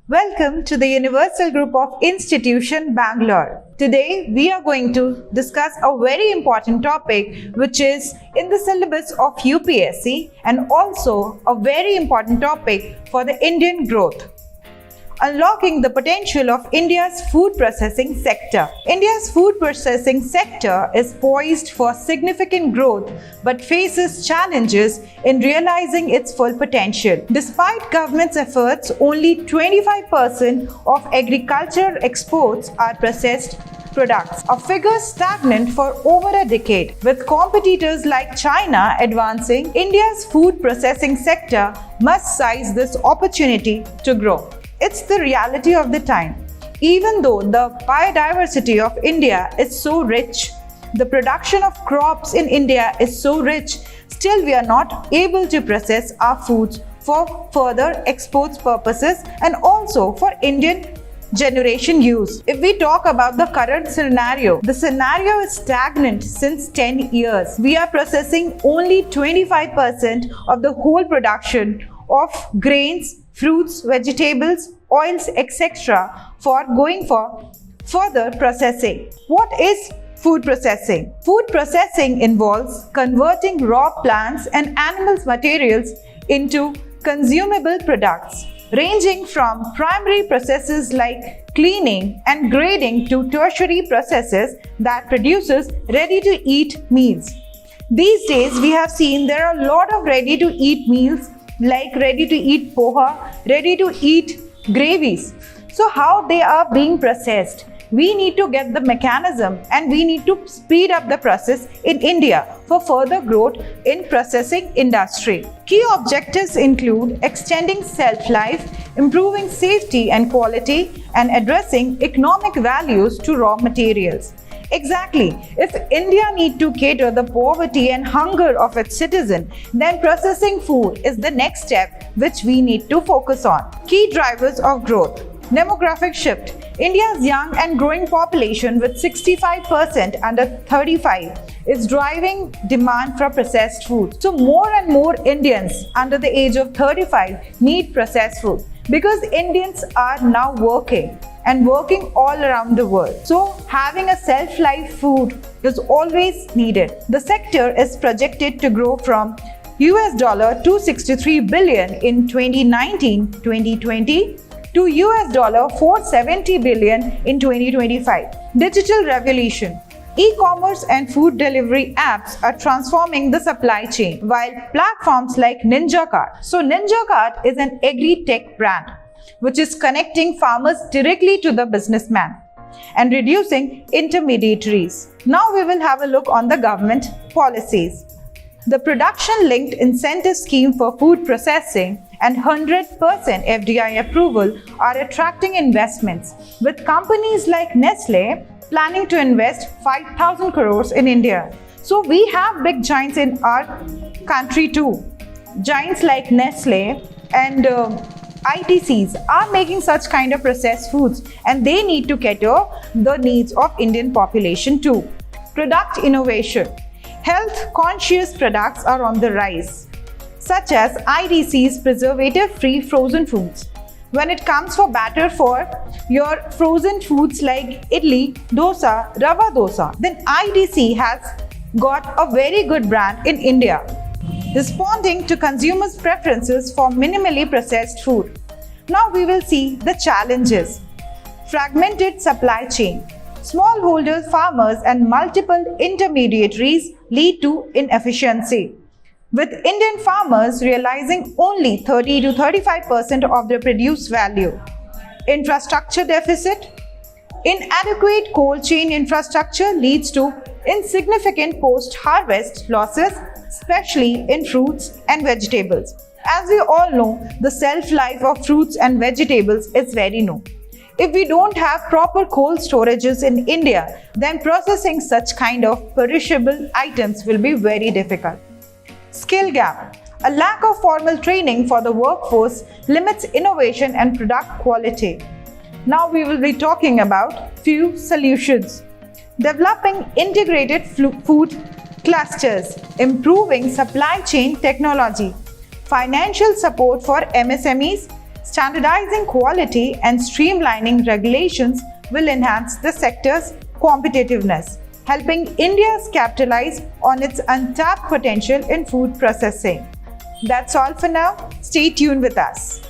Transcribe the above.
Welcome to the Universal Group of Institution, Bangalore. Today, we are going to discuss a very important topic which is in the syllabus of UPSC and also a very important topic for the Indian growth. Unlocking the potential of India's food processing sector. India's food processing sector is poised for significant growth but faces challenges in realizing its full potential. Despite government's efforts, only 25% of agricultural exports are processed products, a figure stagnant for over a decade. With competitors like China advancing, India's food processing sector must seize this opportunity to grow. It's the reality of the time. Even though the biodiversity of India is so rich, the production of crops in India is so rich, still we are not able to process our foods for further exports purposes and also for Indian generation use. If we talk about the current scenario, the scenario is stagnant since 10 years. We are processing only 25% of the whole production of grains, fruits, vegetables, oils, etc. for going for further processing. What is food processing? Food processing involves converting raw plants and animals materials into consumable products, ranging from primary processes like cleaning and grading to tertiary processes that produces ready-to-eat meals. These days, we have seen there are a lot of ready-to-eat meals like ready-to-eat poha, ready-to-eat gravies. So how they are being processed? We need to get the mechanism and we need to speed up the process in India for further growth in processing industry. Key objectives include extending shelf life, improving safety and quality, and addressing economic values to raw materials. Exactly. If India needs to cater the poverty and hunger of its citizens, then processing food is the next step which we need to focus on. Key drivers of growth. Demographic shift. India's young and growing population with 65% under 35 is driving demand for processed food. So more and more Indians under the age of 35 need processed food because Indians are now working all around the world. So having a shelf-life food is always needed. The sector is projected to grow from $263 billion in 2019-2020 to $470 billion in 2025. Digital revolution. E-commerce and food delivery apps are transforming the supply chain, while platforms like Ninja Cart. So Ninja Cart is an agri-tech brand which is connecting farmers directly to the businessman and reducing intermediaries. Now we will have a look on the government policies. The production-linked incentive scheme for food processing and 100% FDI approval are attracting investments, with companies like Nestle planning to invest 5,000 crores in India. So we have big giants in our country too. Giants like Nestle and ITCs are making such kind of processed foods and they need to cater the needs of Indian population too. Product innovation. Health-conscious products are on the rise, such as ITC's preservative-free frozen foods. When it comes for batter for your frozen foods like idli, dosa, rava dosa, then ITC has got a very good brand in India, responding to consumers' preferences for minimally processed food. Now we will see the challenges. Fragmented supply chain. Smallholder farmers and multiple intermediaries lead to inefficiency, with Indian farmers realizing only 30 to 35% of their produce value. Infrastructure deficit. Inadequate cold chain infrastructure leads to insignificant post-harvest losses, especially in fruits and vegetables. As we all know, the shelf life of fruits and vegetables is very low. If we don't have proper cold storages in India, then processing such kind of perishable items will be very difficult. Skill gap. A lack of formal training for the workforce limits innovation and product quality. Now we will be talking about few solutions. Developing integrated food clusters, improving supply chain technology, financial support for MSMEs, Standardizing quality and streamlining regulations will enhance the sector's competitiveness, helping India capitalize on its untapped potential in food processing. That's all for now. Stay tuned with us.